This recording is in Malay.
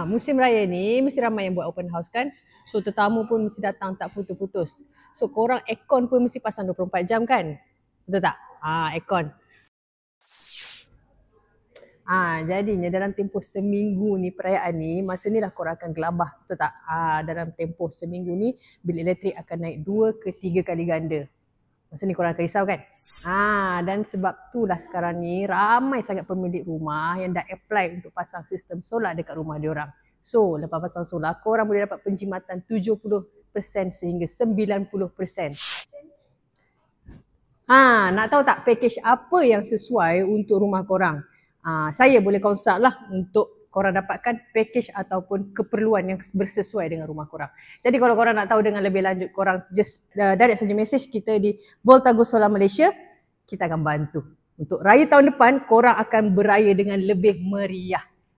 Musim raya ni mesti ramai yang buat open house kan. So tetamu pun mesti datang tak putus-putus. So korang aircon pun mesti pasang 24 jam kan? Betul tak? Aircon. Jadinya dalam tempoh seminggu ni perayaan ni, masa ni lah korang akan gelabah, betul tak? Dalam tempoh seminggu ni bil elektrik akan naik 2 ke 3 kali ganda. Masa ni korang akan risau kan? Dan sebab tu lah sekarang ni ramai sangat pemilik rumah yang dah apply untuk pasang sistem solar dekat rumah diorang. So lepas pasang solar, korang boleh dapat penjimatan 70% sehingga 90%. Nak tahu tak package apa yang sesuai untuk rumah korang? Saya boleh consult lah untuk korang dapatkan package ataupun keperluan yang bersesuai dengan rumah korang. Jadi kalau korang nak tahu dengan lebih lanjut, korang just direct saja message kita di Voltago Solar Malaysia. Kita akan bantu. Untuk raya tahun depan, korang akan beraya dengan lebih meriah.